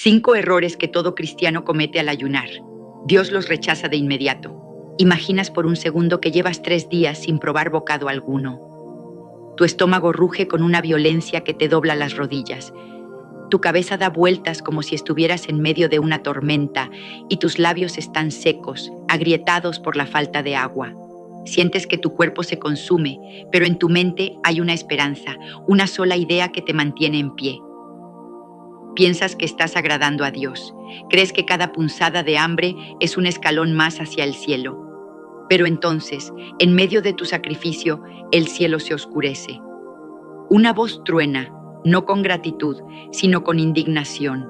5 errores que todo cristiano comete al ayunar. Dios los rechaza de inmediato. Imaginas por un segundo que llevas 3 días sin probar bocado alguno. Tu estómago ruge con una violencia que te dobla las rodillas. Tu cabeza da vueltas como si estuvieras en medio de una tormenta y tus labios están secos, agrietados por la falta de agua. Sientes que tu cuerpo se consume, pero en tu mente hay una esperanza, una sola idea que te mantiene en pie. Piensas que estás agradando a Dios. Crees que cada punzada de hambre es un escalón más hacia el cielo. Pero entonces, en medio de tu sacrificio, el cielo se oscurece. Una voz truena, no con gratitud, sino con indignación.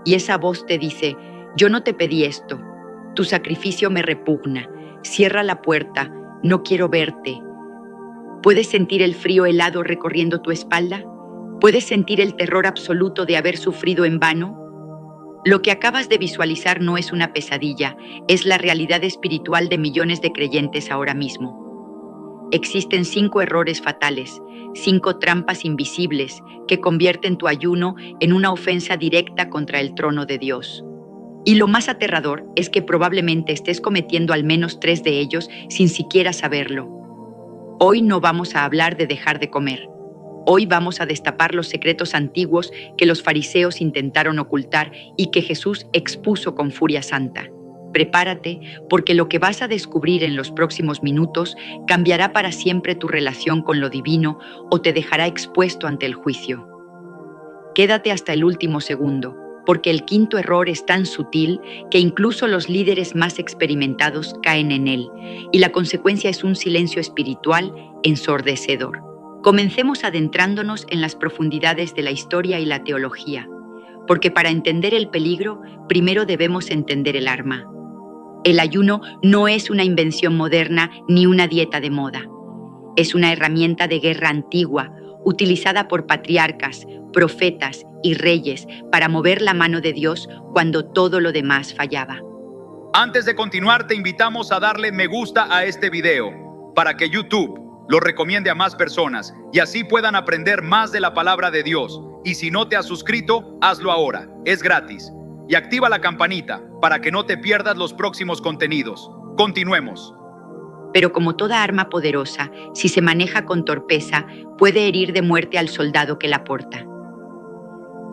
Y esa voz te dice: yo no te pedí esto. Tu sacrificio me repugna. Cierra la puerta. No quiero verte. ¿Puedes sentir el frío helado recorriendo tu espalda? ¿Puedes sentir el terror absoluto de haber sufrido en vano? Lo que acabas de visualizar no es una pesadilla, es la realidad espiritual de millones de creyentes ahora mismo. Existen 5 errores fatales, 5 trampas invisibles que convierten tu ayuno en una ofensa directa contra el trono de Dios. Y lo más aterrador es que probablemente estés cometiendo al menos 3 de ellos sin siquiera saberlo. Hoy no vamos a hablar de dejar de comer. Hoy vamos a destapar los secretos antiguos que los fariseos intentaron ocultar y que Jesús expuso con furia santa. Prepárate, porque lo que vas a descubrir en los próximos minutos cambiará para siempre tu relación con lo divino o te dejará expuesto ante el juicio. Quédate hasta el último segundo, porque el 5.º error es tan sutil que incluso los líderes más experimentados caen en él, y la consecuencia es un silencio espiritual ensordecedor. Comencemos adentrándonos en las profundidades de la historia y la teología, porque para entender el peligro, primero debemos entender el arma. El ayuno no es una invención moderna ni una dieta de moda. Es una herramienta de guerra antigua, utilizada por patriarcas, profetas y reyes para mover la mano de Dios cuando todo lo demás fallaba. Antes de continuar, te invitamos a darle me gusta a este video para que YouTube lo recomiende a más personas y así puedan aprender más de la palabra de Dios. Y si no te has suscrito, hazlo ahora, es gratis. Y activa la campanita para que no te pierdas los próximos contenidos. Continuemos. Pero como toda arma poderosa, si se maneja con torpeza, puede herir de muerte al soldado que la porta.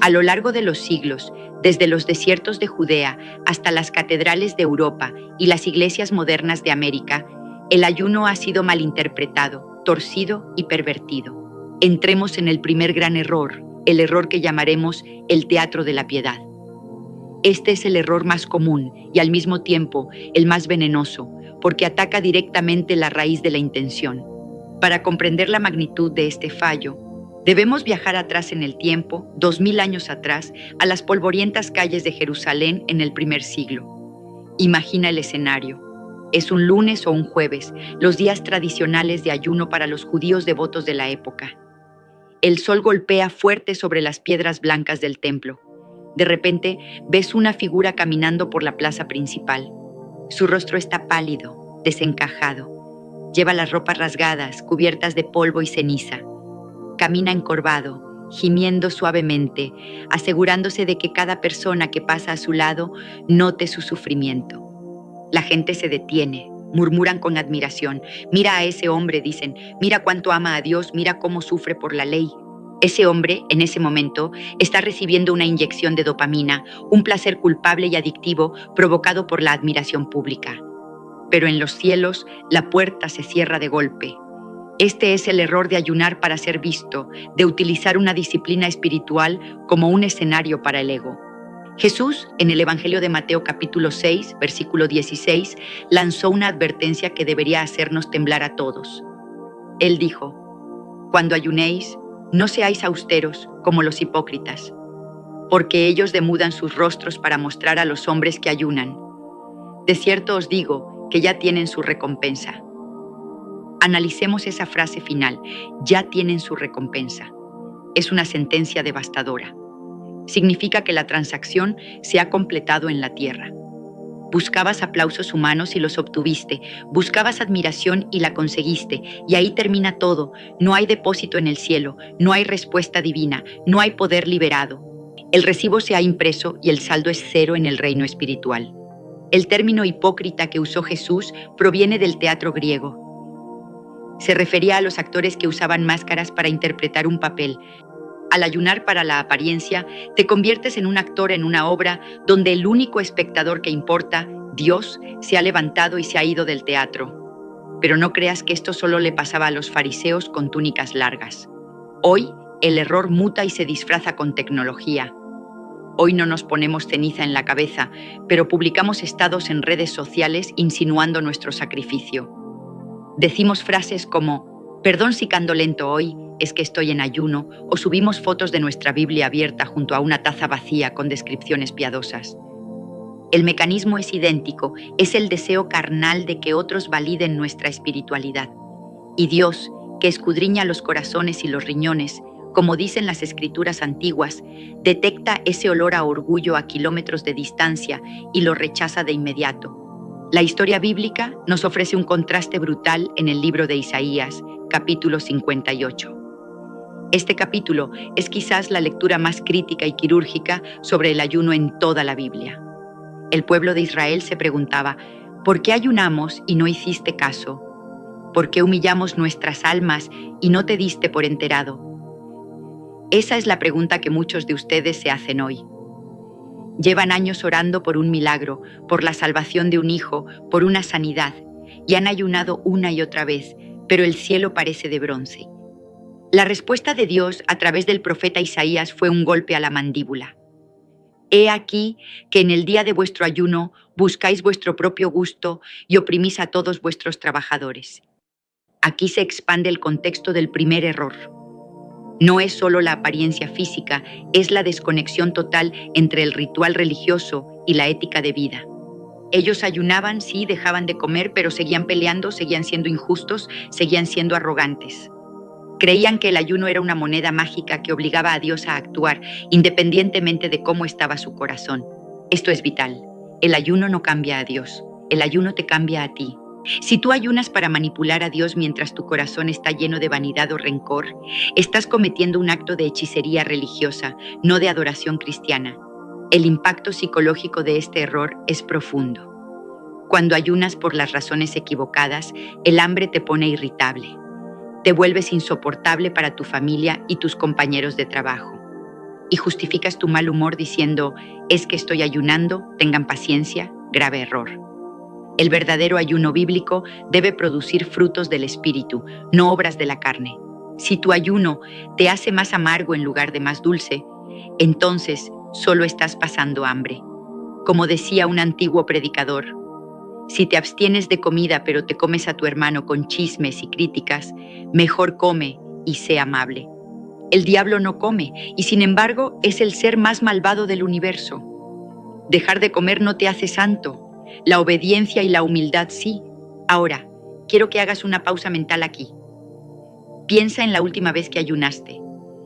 A lo largo de los siglos, desde los desiertos de Judea hasta las catedrales de Europa y las iglesias modernas de América, el ayuno ha sido malinterpretado, torcido y pervertido. Entremos en el primer gran error, el error que llamaremos el teatro de la piedad. Este es el error más común y al mismo tiempo el más venenoso, porque ataca directamente la raíz de la intención. Para comprender la magnitud de este fallo, debemos viajar atrás en el tiempo, 2000 años atrás, a las polvorientas calles de Jerusalén en el primer siglo. Imagina el escenario. Es un lunes o un jueves, los días tradicionales de ayuno para los judíos devotos de la época. El sol golpea fuerte sobre las piedras blancas del templo. De repente, ves una figura caminando por la plaza principal. Su rostro está pálido, desencajado. Lleva las ropas rasgadas, cubiertas de polvo y ceniza. Camina encorvado, gimiendo suavemente, asegurándose de que cada persona que pasa a su lado note su sufrimiento. La gente se detiene, murmuran con admiración. Mira a ese hombre, dicen, mira cuánto ama a Dios, mira cómo sufre por la ley. Ese hombre, en ese momento, está recibiendo una inyección de dopamina, un placer culpable y adictivo provocado por la admiración pública. Pero en los cielos, la puerta se cierra de golpe. Este es el error de ayunar para ser visto, de utilizar una disciplina espiritual como un escenario para el ego. Jesús, en el Evangelio de Mateo capítulo 6, versículo 16, lanzó una advertencia que debería hacernos temblar a todos. Él dijo: cuando ayunéis, no seáis austeros como los hipócritas, porque ellos demudan sus rostros para mostrar a los hombres que ayunan. De cierto os digo que ya tienen su recompensa. Analicemos esa frase final, ya tienen su recompensa. Es una sentencia devastadora. Significa que la transacción se ha completado en la tierra. Buscabas aplausos humanos y los obtuviste, buscabas admiración y la conseguiste, y ahí termina todo. No hay depósito en el cielo, no hay respuesta divina, no hay poder liberado. El recibo se ha impreso y el saldo es cero en el reino espiritual. El término hipócrita que usó Jesús proviene del teatro griego. Se refería a los actores que usaban máscaras para interpretar un papel. Al ayunar para la apariencia, te conviertes en un actor en una obra donde el único espectador que importa, Dios, se ha levantado y se ha ido del teatro. Pero no creas que esto solo le pasaba a los fariseos con túnicas largas. Hoy, el error muta y se disfraza con tecnología. Hoy no nos ponemos ceniza en la cabeza, pero publicamos estados en redes sociales insinuando nuestro sacrificio. Decimos frases como, perdón si cando lento hoy, es que estoy en ayuno, o subimos fotos de nuestra Biblia abierta junto a una taza vacía con descripciones piadosas. El mecanismo es idéntico, es el deseo carnal de que otros validen nuestra espiritualidad. Y Dios, que escudriña los corazones y los riñones, como dicen las escrituras antiguas, detecta ese olor a orgullo a kilómetros de distancia y lo rechaza de inmediato. La historia bíblica nos ofrece un contraste brutal en el libro de Isaías, capítulo 58. Este capítulo es quizás la lectura más crítica y quirúrgica sobre el ayuno en toda la Biblia. El pueblo de Israel se preguntaba, ¿por qué ayunamos y no hiciste caso? ¿Por qué humillamos nuestras almas y no te diste por enterado? Esa es la pregunta que muchos de ustedes se hacen hoy. Llevan años orando por un milagro, por la salvación de un hijo, por una sanidad, y han ayunado una y otra vez, pero el cielo parece de bronce. La respuesta de Dios a través del profeta Isaías fue un golpe a la mandíbula. He aquí que en el día de vuestro ayuno buscáis vuestro propio gusto y oprimís a todos vuestros trabajadores. Aquí se expande el contexto del primer error. No es solo la apariencia física, es la desconexión total entre el ritual religioso y la ética de vida. Ellos ayunaban, sí, dejaban de comer, pero seguían peleando, seguían siendo injustos, seguían siendo arrogantes. Creían que el ayuno era una moneda mágica que obligaba a Dios a actuar, independientemente de cómo estaba su corazón. Esto es vital. El ayuno no cambia a Dios, el ayuno te cambia a ti. Si tú ayunas para manipular a Dios mientras tu corazón está lleno de vanidad o rencor, estás cometiendo un acto de hechicería religiosa, no de adoración cristiana. El impacto psicológico de este error es profundo. Cuando ayunas por las razones equivocadas, el hambre te pone irritable. Te vuelves insoportable para tu familia y tus compañeros de trabajo. Y justificas tu mal humor diciendo, es que estoy ayunando, tengan paciencia, grave error. El verdadero ayuno bíblico debe producir frutos del espíritu, no obras de la carne. Si tu ayuno te hace más amargo en lugar de más dulce, entonces solo estás pasando hambre. Como decía un antiguo predicador, si te abstienes de comida pero te comes a tu hermano con chismes y críticas, mejor come y sé amable. El diablo no come y sin embargo es el ser más malvado del universo. Dejar de comer no te hace santo. La obediencia y la humildad sí. Ahora, quiero que hagas una pausa mental aquí. Piensa en la última vez que ayunaste.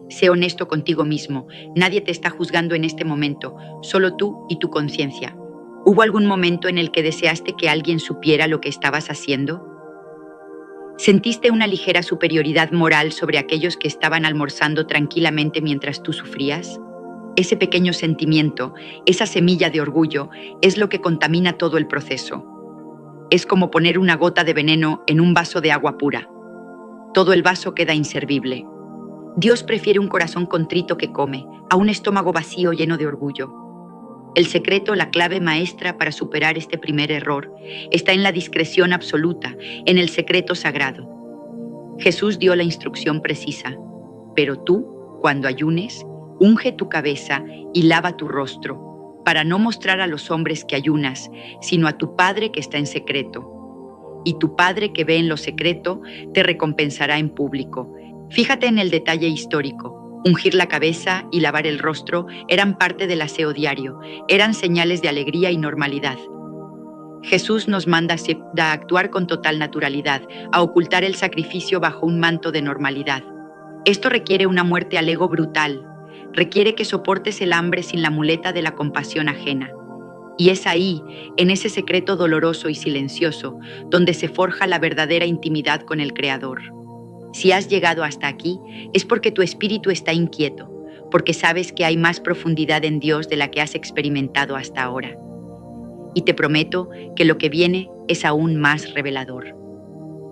Sé honesto contigo mismo. Nadie te está juzgando en este momento, solo tú y tu conciencia. ¿Hubo algún momento en el que deseaste que alguien supiera lo que estabas haciendo? ¿Sentiste una ligera superioridad moral sobre aquellos que estaban almorzando tranquilamente mientras tú sufrías? Ese pequeño sentimiento, esa semilla de orgullo, es lo que contamina todo el proceso. Es como poner una gota de veneno en un vaso de agua pura. Todo el vaso queda inservible. Dios prefiere un corazón contrito que come, a un estómago vacío lleno de orgullo. El secreto, la clave maestra para superar este primer error, está en la discreción absoluta, en el secreto sagrado. Jesús dio la instrucción precisa, pero tú, cuando ayunes, unge tu cabeza y lava tu rostro, para no mostrar a los hombres que ayunas, sino a tu Padre que está en secreto. Y tu Padre que ve en lo secreto te recompensará en público. Fíjate en el detalle histórico. Ungir la cabeza y lavar el rostro eran parte del aseo diario, eran señales de alegría y normalidad. Jesús nos manda a actuar con total naturalidad, a ocultar el sacrificio bajo un manto de normalidad. Esto requiere una muerte al ego brutal, requiere que soportes el hambre sin la muleta de la compasión ajena. Y es ahí, en ese secreto doloroso y silencioso, donde se forja la verdadera intimidad con el Creador. Si has llegado hasta aquí, es porque tu espíritu está inquieto, porque sabes que hay más profundidad en Dios de la que has experimentado hasta ahora. Y te prometo que lo que viene es aún más revelador.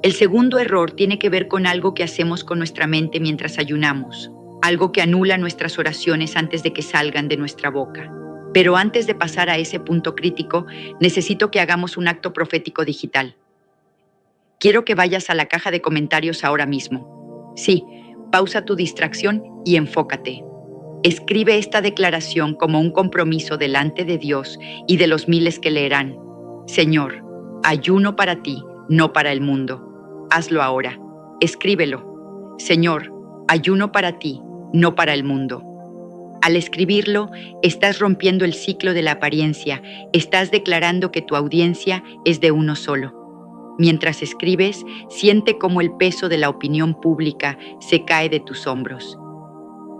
El segundo error tiene que ver con algo que hacemos con nuestra mente mientras ayunamos, algo que anula nuestras oraciones antes de que salgan de nuestra boca. Pero antes de pasar a ese punto crítico, necesito que hagamos un acto profético digital. Quiero que vayas a la caja de comentarios ahora mismo. Sí, pausa tu distracción y enfócate. Escribe esta declaración como un compromiso delante de Dios y de los miles que leerán. Señor, ayuno para ti, no para el mundo. Hazlo ahora. Escríbelo. Señor, ayuno para ti, no para el mundo. Al escribirlo, estás rompiendo el ciclo de la apariencia, estás declarando que tu audiencia es de uno solo. Mientras escribes, siente cómo el peso de la opinión pública se cae de tus hombros.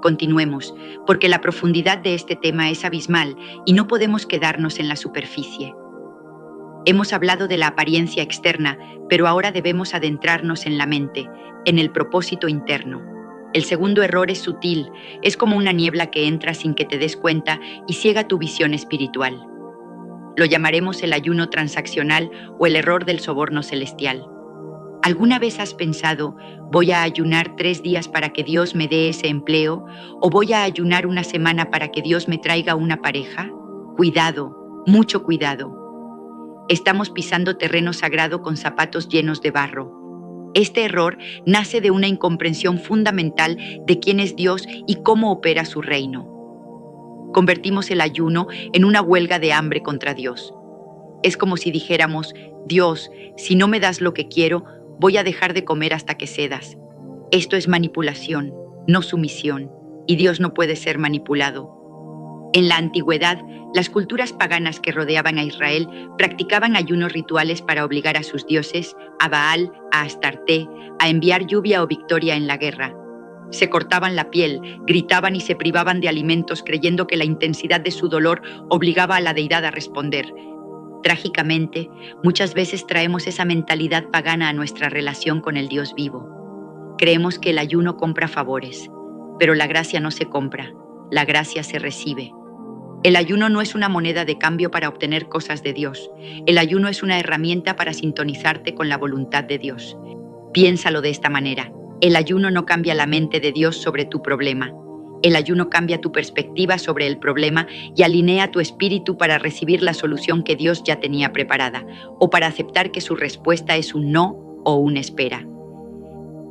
Continuemos, porque la profundidad de este tema es abismal y no podemos quedarnos en la superficie. Hemos hablado de la apariencia externa, pero ahora debemos adentrarnos en la mente, en el propósito interno. El segundo error es sutil, es como una niebla que entra sin que te des cuenta y ciega tu visión espiritual. Lo llamaremos el ayuno transaccional o el error del soborno celestial. ¿Alguna vez has pensado, voy a ayunar 3 días para que Dios me dé ese empleo? ¿O voy a ayunar una semana para que Dios me traiga una pareja? Cuidado, mucho cuidado. Estamos pisando terreno sagrado con zapatos llenos de barro. Este error nace de una incomprensión fundamental de quién es Dios y cómo opera su reino. Convertimos el ayuno en una huelga de hambre contra Dios. Es como si dijéramos, Dios, si no me das lo que quiero, voy a dejar de comer hasta que cedas. Esto es manipulación, no sumisión, y Dios no puede ser manipulado. En la antigüedad, las culturas paganas que rodeaban a Israel practicaban ayunos rituales para obligar a sus dioses, a Baal, a Astarte, a enviar lluvia o victoria en la guerra. Se cortaban la piel, gritaban y se privaban de alimentos creyendo que la intensidad de su dolor obligaba a la deidad a responder. Trágicamente, muchas veces traemos esa mentalidad pagana a nuestra relación con el Dios vivo. Creemos que el ayuno compra favores, pero la gracia no se compra, la gracia se recibe. El ayuno no es una moneda de cambio para obtener cosas de Dios. El ayuno es una herramienta para sintonizarte con la voluntad de Dios. Piénsalo de esta manera. El ayuno no cambia la mente de Dios sobre tu problema. El ayuno cambia tu perspectiva sobre el problema y alinea tu espíritu para recibir la solución que Dios ya tenía preparada, o para aceptar que su respuesta es un no o un espera.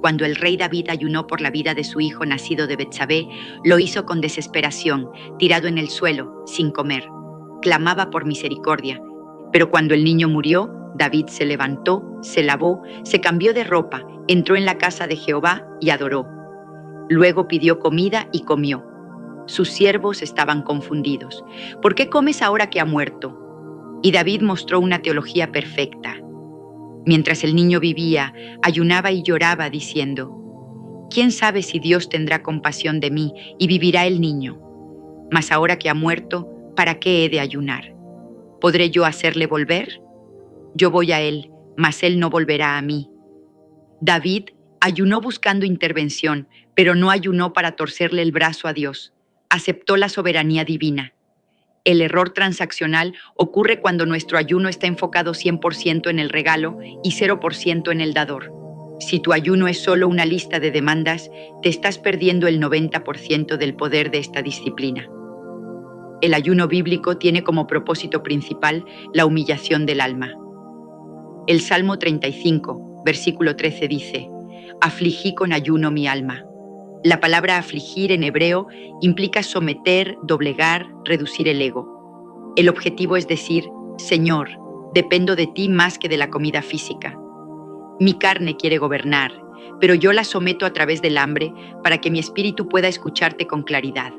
Cuando el rey David ayunó por la vida de su hijo nacido de Betsabé, lo hizo con desesperación, tirado en el suelo, sin comer. Clamaba por misericordia. Pero cuando el niño murió, David se levantó, se lavó, se cambió de ropa, entró en la casa de Jehová y adoró. Luego pidió comida y comió. Sus siervos estaban confundidos. ¿Por qué comes ahora que ha muerto? Y David mostró una teología perfecta. Mientras el niño vivía, ayunaba y lloraba diciendo, ¿quién sabe si Dios tendrá compasión de mí y vivirá el niño? Mas ahora que ha muerto, ¿para qué he de ayunar? ¿Podré yo hacerle volver? Yo voy a él, mas él no volverá a mí. David ayunó buscando intervención, pero no ayunó para torcerle el brazo a Dios. Aceptó la soberanía divina. El error transaccional ocurre cuando nuestro ayuno está enfocado 100% en el regalo y 0% en el dador. Si tu ayuno es solo una lista de demandas, te estás perdiendo el 90% del poder de esta disciplina. El ayuno bíblico tiene como propósito principal la humillación del alma. El Salmo 35, versículo 13 dice, «Afligí con ayuno mi alma». La palabra afligir en hebreo implica someter, doblegar, reducir el ego. El objetivo es decir, Señor, dependo de ti más que de la comida física. Mi carne quiere gobernar, pero yo la someto a través del hambre para que mi espíritu pueda escucharte con claridad.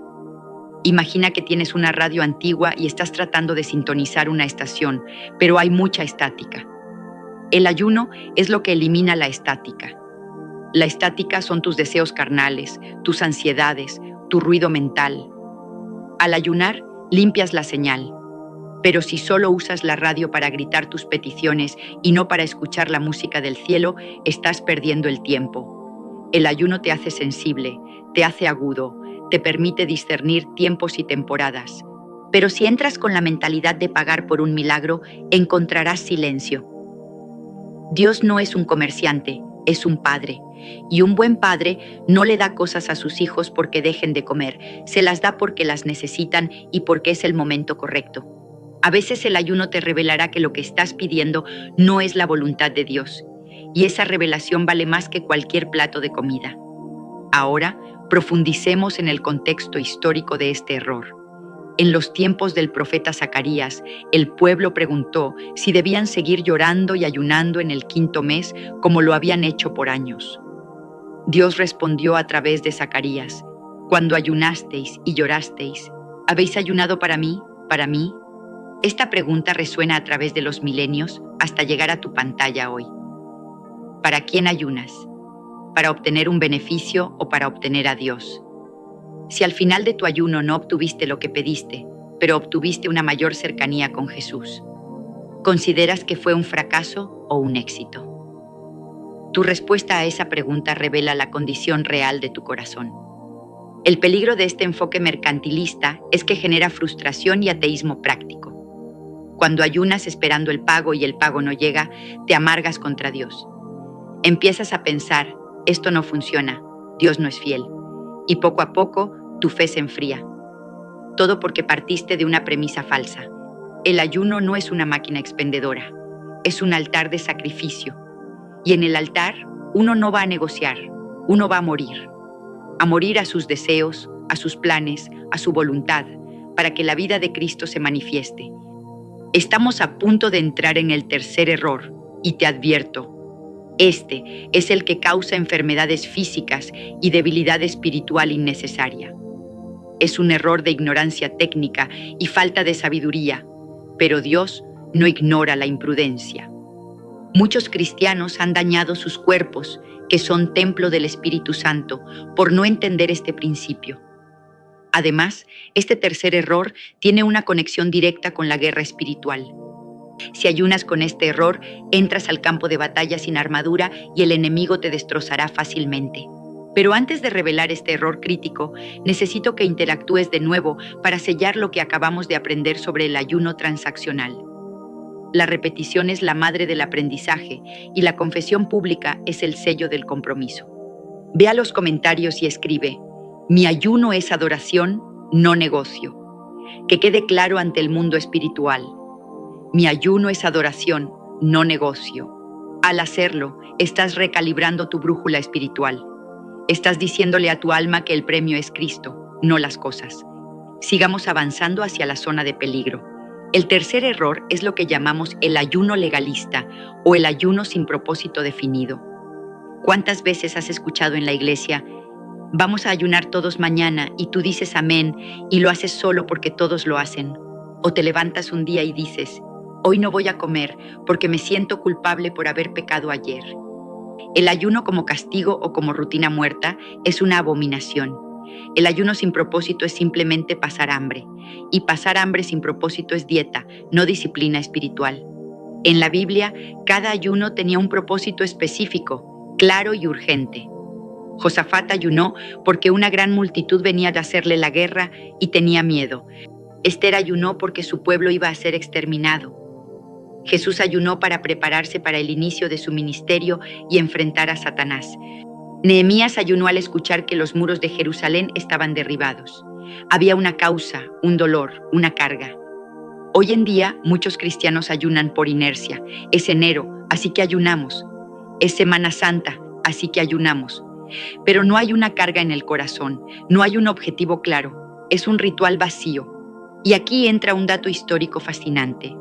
Imagina que tienes una radio antigua y estás tratando de sintonizar una estación, pero hay mucha estática. El ayuno es lo que elimina la estática. La estática son tus deseos carnales, tus ansiedades, tu ruido mental. Al ayunar, limpias la señal. Pero si solo usas la radio para gritar tus peticiones y no para escuchar la música del cielo, estás perdiendo el tiempo. El ayuno te hace sensible, te hace agudo, te permite discernir tiempos y temporadas. Pero si entras con la mentalidad de pagar por un milagro, encontrarás silencio. Dios no es un comerciante, es un padre. Y un buen padre no le da cosas a sus hijos porque dejen de comer, se las da porque las necesitan y porque es el momento correcto. A veces el ayuno te revelará que lo que estás pidiendo no es la voluntad de Dios, y esa revelación vale más que cualquier plato de comida. Ahora, profundicemos en el contexto histórico de este error. En los tiempos del profeta Zacarías, el pueblo preguntó si debían seguir llorando y ayunando en el 5º mes como lo habían hecho por años. Dios respondió a través de Zacarías: cuando ayunasteis y llorasteis, ¿habéis ayunado para mí? ¿Para mí? Esta pregunta resuena a través de los milenios hasta llegar a tu pantalla hoy. ¿Para quién ayunas? ¿Para obtener un beneficio o para obtener a Dios? Si al final de tu ayuno no obtuviste lo que pediste, pero obtuviste una mayor cercanía con Jesús, ¿consideras que fue un fracaso o un éxito? Tu respuesta a esa pregunta revela la condición real de tu corazón. El peligro de este enfoque mercantilista es que genera frustración y ateísmo práctico. Cuando ayunas esperando el pago y el pago no llega, te amargas contra Dios. Empiezas a pensar: esto no funciona, Dios no es fiel. Y poco a poco, tu fe se enfría. Todo porque partiste de una premisa falsa. El ayuno no es una máquina expendedora, es un altar de sacrificio. Y en el altar, uno no va a negociar, uno va a morir a sus deseos, a sus planes, a su voluntad, para que la vida de Cristo se manifieste. Estamos a punto de entrar en el tercer error, y te advierto, este es el que causa enfermedades físicas y debilidad espiritual innecesaria. Es un error de ignorancia técnica y falta de sabiduría, pero Dios no ignora la imprudencia. Muchos cristianos han dañado sus cuerpos, que son templo del Espíritu Santo, por no entender este principio. Además, este tercer error tiene una conexión directa con la guerra espiritual. Si ayunas con este error, entras al campo de batalla sin armadura y el enemigo te destrozará fácilmente. Pero antes de revelar este error crítico, necesito que interactúes de nuevo para sellar lo que acabamos de aprender sobre el ayuno transaccional. La repetición es la madre del aprendizaje y la confesión pública es el sello del compromiso. Ve a los comentarios y escribe: mi ayuno es adoración, no negocio. Que quede claro ante el mundo espiritual. Mi ayuno es adoración, no negocio. Al hacerlo, estás recalibrando tu brújula espiritual. Estás diciéndole a tu alma que el premio es Cristo, no las cosas. Sigamos avanzando hacia la zona de peligro. El tercer error es lo que llamamos el ayuno legalista o el ayuno sin propósito definido. ¿Cuántas veces has escuchado en la iglesia: vamos a ayunar todos mañana, y tú dices amén y lo haces solo porque todos lo hacen? O te levantas un día y dices: hoy no voy a comer porque me siento culpable por haber pecado ayer. El ayuno como castigo o como rutina muerta es una abominación. El ayuno sin propósito es simplemente pasar hambre, y pasar hambre sin propósito es dieta, no disciplina espiritual. En la Biblia, cada ayuno tenía un propósito específico, claro y urgente. Josafat ayunó porque una gran multitud venía de hacerle la guerra y tenía miedo. Esther ayunó porque su pueblo iba a ser exterminado. Jesús ayunó para prepararse para el inicio de su ministerio y enfrentar a Satanás. Nehemías ayunó al escuchar que los muros de Jerusalén estaban derribados. Había una causa, un dolor, una carga. Hoy en día, muchos cristianos ayunan por inercia. Es enero, así que ayunamos. Es Semana Santa, así que ayunamos. Pero no hay una carga en el corazón, no hay un objetivo claro. Es un ritual vacío. Y aquí entra un dato histórico fascinante.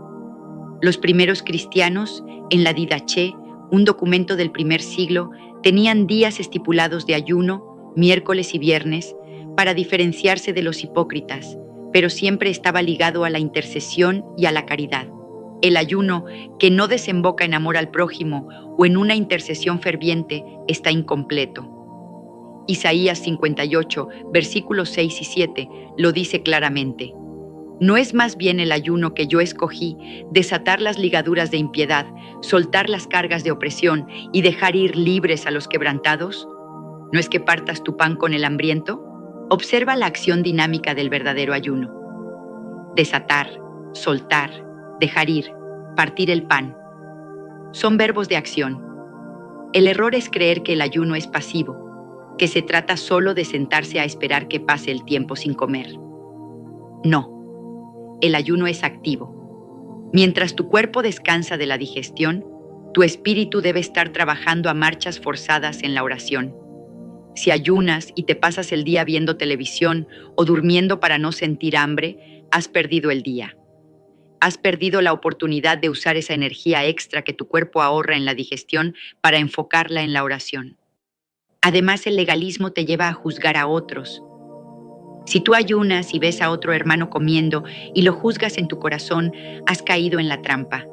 Los primeros cristianos, en la Didaché, un documento del primer siglo, tenían días estipulados de ayuno, miércoles y viernes, para diferenciarse de los hipócritas, pero siempre estaba ligado a la intercesión y a la caridad. El ayuno, que no desemboca en amor al prójimo o en una intercesión ferviente, está incompleto. Isaías 58, versículos 6 y 7, lo dice claramente. ¿No es más bien el ayuno que yo escogí, desatar las ligaduras de impiedad, soltar las cargas de opresión y dejar ir libres a los quebrantados? ¿No es que partas tu pan con el hambriento? Observa la acción dinámica del verdadero ayuno. Desatar, soltar, dejar ir, partir el pan. Son verbos de acción. El error es creer que el ayuno es pasivo, que se trata solo de sentarse a esperar que pase el tiempo sin comer. No, el ayuno es activo. Mientras tu cuerpo descansa de la digestión, tu espíritu debe estar trabajando a marchas forzadas en la oración. Si ayunas y te pasas el día viendo televisión o durmiendo para no sentir hambre, has perdido el día. Has perdido la oportunidad de usar esa energía extra que tu cuerpo ahorra en la digestión para enfocarla en la oración. Además, el legalismo te lleva a juzgar a otros. Si tú ayunas y ves a otro hermano comiendo y lo juzgas en tu corazón, has caído en la trampa.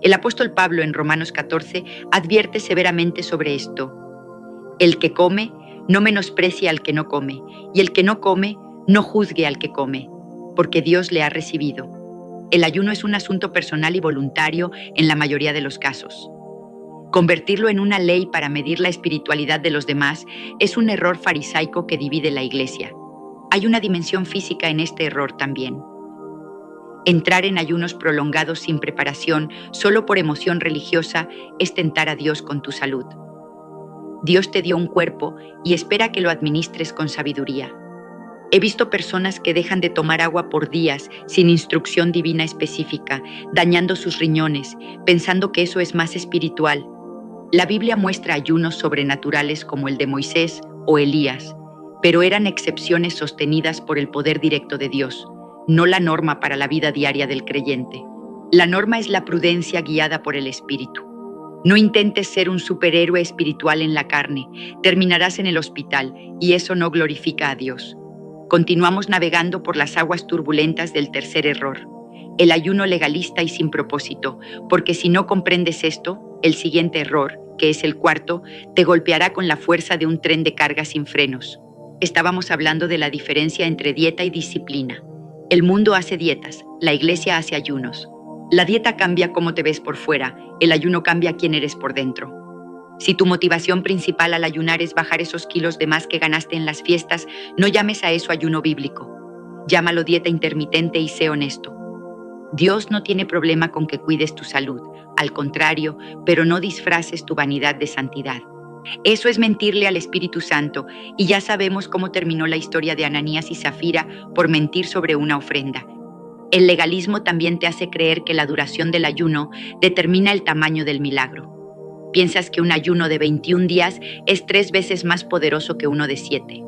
El apóstol Pablo en Romanos 14 advierte severamente sobre esto. El que come, no menosprecie al que no come, y el que no come, no juzgue al que come, porque Dios le ha recibido. El ayuno es un asunto personal y voluntario en la mayoría de los casos. Convertirlo en una ley para medir la espiritualidad de los demás es un error farisaico que divide la iglesia. Hay una dimensión física en este error también. Entrar en ayunos prolongados sin preparación, solo por emoción religiosa, es tentar a Dios con tu salud. Dios te dio un cuerpo y espera que lo administres con sabiduría. He visto personas que dejan de tomar agua por días sin instrucción divina específica, dañando sus riñones, pensando que eso es más espiritual. La Biblia muestra ayunos sobrenaturales como el de Moisés o Elías, pero eran excepciones sostenidas por el poder directo de Dios, no la norma para la vida diaria del creyente. La norma es la prudencia guiada por el Espíritu. No intentes ser un superhéroe espiritual en la carne, terminarás en el hospital y eso no glorifica a Dios. Continuamos navegando por las aguas turbulentas del tercer error, el ayuno legalista y sin propósito, porque si no comprendes esto, el siguiente error, que es el cuarto, te golpeará con la fuerza de un tren de carga sin frenos. Estábamos hablando de la diferencia entre dieta y disciplina. El mundo hace dietas, la iglesia hace ayunos. La dieta cambia cómo te ves por fuera, el ayuno cambia quién eres por dentro. Si tu motivación principal al ayunar es bajar esos kilos de más que ganaste en las fiestas, no llames a eso ayuno bíblico. Llámalo dieta intermitente y sé honesto. Dios no tiene problema con que cuides tu salud, al contrario, pero no disfraces tu vanidad de santidad. Eso es mentirle al Espíritu Santo, y ya sabemos cómo terminó la historia de Ananías y Zafira por mentir sobre una ofrenda. El legalismo también te hace creer que la duración del ayuno determina el tamaño del milagro. Piensas que un ayuno de 21 días es 3 veces más poderoso que uno de 7.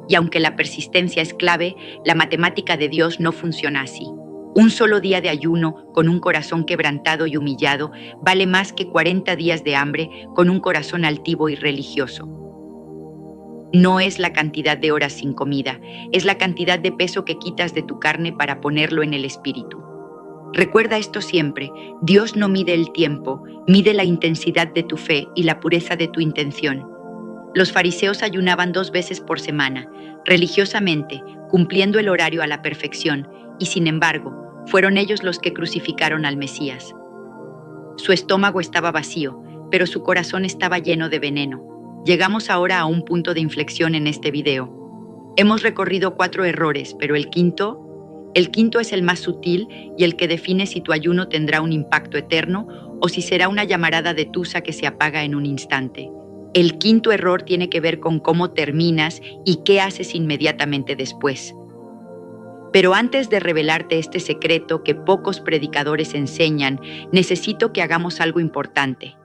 Y aunque la persistencia es clave, la matemática de Dios no funciona así. Un solo día de ayuno con un corazón quebrantado y humillado vale más que 40 días de hambre con un corazón altivo y religioso. No es la cantidad de horas sin comida, es la cantidad de peso que quitas de tu carne para ponerlo en el espíritu. Recuerda esto siempre, Dios no mide el tiempo, mide la intensidad de tu fe y la pureza de tu intención. Los fariseos ayunaban 2 veces por semana, religiosamente, cumpliendo el horario a la perfección, y sin embargo, fueron ellos los que crucificaron al Mesías. Su estómago estaba vacío, pero su corazón estaba lleno de veneno. Llegamos ahora a un punto de inflexión en este video. Hemos recorrido 4 errores, pero el quinto es el más sutil y el que define si tu ayuno tendrá un impacto eterno o si será una llamarada de tusa que se apaga en un instante. El quinto error tiene que ver con cómo terminas y qué haces inmediatamente después. Pero antes de revelarte este secreto que pocos predicadores enseñan, necesito que hagamos algo importante.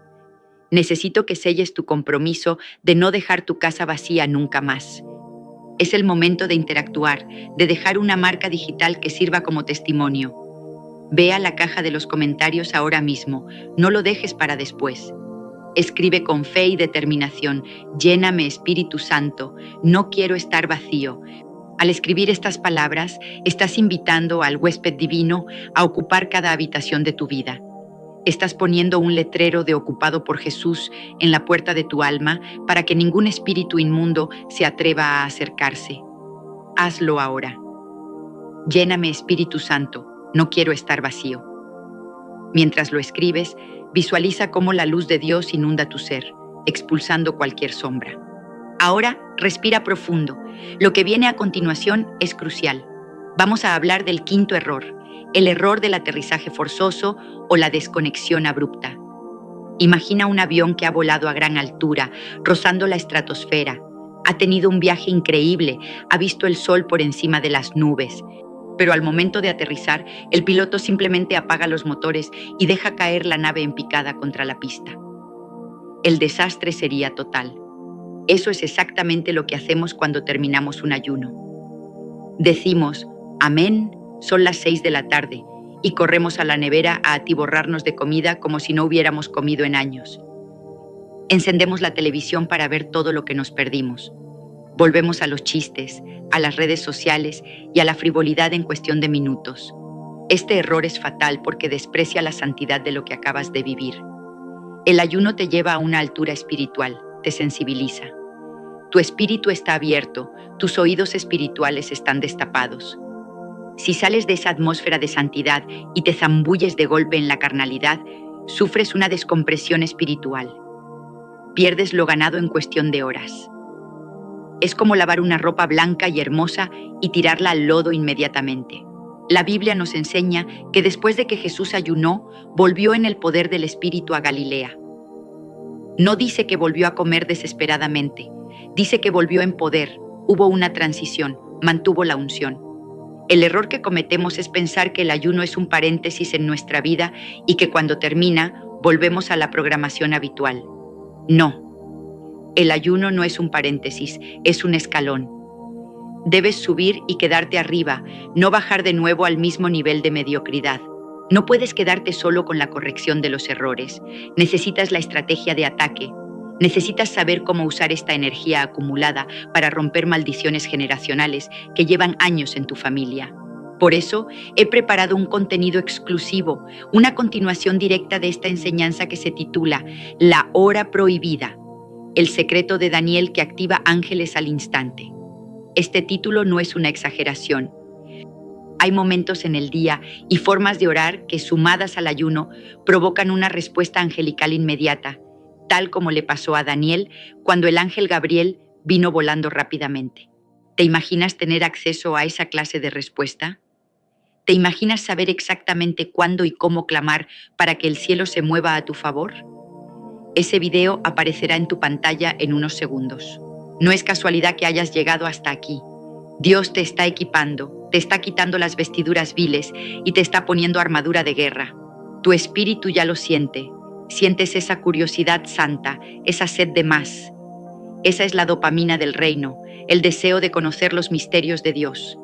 Necesito que selles tu compromiso de no dejar tu casa vacía nunca más. Es el momento de interactuar, de dejar una marca digital que sirva como testimonio. Ve a la caja de los comentarios ahora mismo, no lo dejes para después. Escribe con fe y determinación, lléname Espíritu Santo, no quiero estar vacío. Al escribir estas palabras, estás invitando al huésped divino a ocupar cada habitación de tu vida. Estás poniendo un letrero de ocupado por Jesús en la puerta de tu alma para que ningún espíritu inmundo se atreva a acercarse. Hazlo ahora. Lléname Espíritu Santo, no quiero estar vacío. Mientras lo escribes, visualiza cómo la luz de Dios inunda tu ser, expulsando cualquier sombra. Ahora, respira profundo. Lo que viene a continuación es crucial. Vamos a hablar del quinto error, el error del aterrizaje forzoso o la desconexión abrupta. Imagina un avión que ha volado a gran altura, rozando la estratosfera. Ha tenido un viaje increíble, ha visto el sol por encima de las nubes. Pero al momento de aterrizar, el piloto simplemente apaga los motores y deja caer la nave en picada contra la pista. El desastre sería total. Eso es exactamente lo que hacemos cuando terminamos un ayuno. Decimos, amén, son las 6 de la tarde, y corremos a la nevera a atiborrarnos de comida como si no hubiéramos comido en años. Encendemos la televisión para ver todo lo que nos perdimos. Volvemos a los chistes, a las redes sociales y a la frivolidad en cuestión de minutos. Este error es fatal porque desprecia la santidad de lo que acabas de vivir. El ayuno te lleva a una altura espiritual, te sensibiliza. Tu espíritu está abierto, tus oídos espirituales están destapados. Si sales de esa atmósfera de santidad y te zambulles de golpe en la carnalidad, sufres una descompresión espiritual. Pierdes lo ganado en cuestión de horas. Es como lavar una ropa blanca y hermosa y tirarla al lodo inmediatamente. La Biblia nos enseña que después de que Jesús ayunó, volvió en el poder del Espíritu a Galilea. No dice que volvió a comer desesperadamente, dice que volvió en poder, hubo una transición, mantuvo la unción. El error que cometemos es pensar que el ayuno es un paréntesis en nuestra vida y que cuando termina, volvemos a la programación habitual. No, el ayuno no es un paréntesis, es un escalón. Debes subir y quedarte arriba, no bajar de nuevo al mismo nivel de mediocridad. No puedes quedarte solo con la corrección de los errores. Necesitas la estrategia de ataque. Necesitas saber cómo usar esta energía acumulada para romper maldiciones generacionales que llevan años en tu familia. Por eso, he preparado un contenido exclusivo, una continuación directa de esta enseñanza que se titula La Hora Prohibida, el secreto de Daniel que activa ángeles al instante. Este título no es una exageración. Hay momentos en el día y formas de orar que, sumadas al ayuno, provocan una respuesta angelical inmediata, tal como le pasó a Daniel cuando el ángel Gabriel vino volando rápidamente. ¿Te imaginas tener acceso a esa clase de respuesta? ¿Te imaginas saber exactamente cuándo y cómo clamar para que el cielo se mueva a tu favor? Ese video aparecerá en tu pantalla en unos segundos. No es casualidad que hayas llegado hasta aquí. Dios te está equipando, te está quitando las vestiduras viles y te está poniendo armadura de guerra. Tu espíritu ya lo siente. Sientes esa curiosidad santa, esa sed de más. Esa es la dopamina del reino, el deseo de conocer los misterios de Dios.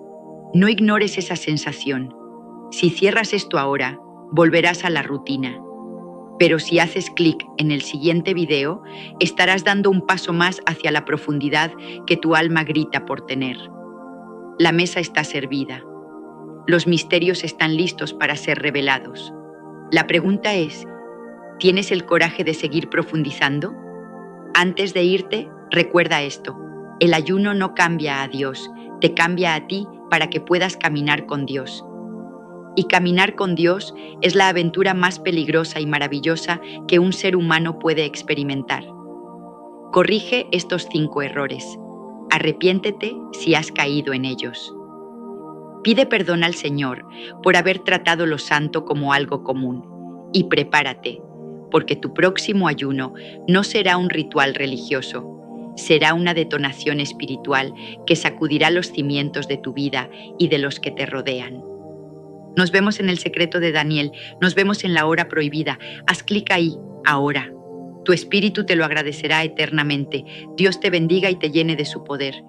No ignores esa sensación. Si cierras esto ahora, volverás a la rutina. Pero si haces clic en el siguiente video, estarás dando un paso más hacia la profundidad que tu alma grita por tener. La mesa está servida. Los misterios están listos para ser revelados. La pregunta es, ¿tienes el coraje de seguir profundizando? Antes de irte, recuerda esto. El ayuno no cambia a Dios, te cambia a ti para que puedas caminar con Dios. Y caminar con Dios es la aventura más peligrosa y maravillosa que un ser humano puede experimentar. Corrige estos 5 errores. Arrepiéntete si has caído en ellos. Pide perdón al Señor por haber tratado lo santo como algo común. Y prepárate, porque tu próximo ayuno no será un ritual religioso, será una detonación espiritual que sacudirá los cimientos de tu vida y de los que te rodean. Nos vemos en el secreto de Daniel, nos vemos en la hora prohibida. Haz clic ahí, ahora. Tu espíritu te lo agradecerá eternamente. Dios te bendiga y te llene de su poder.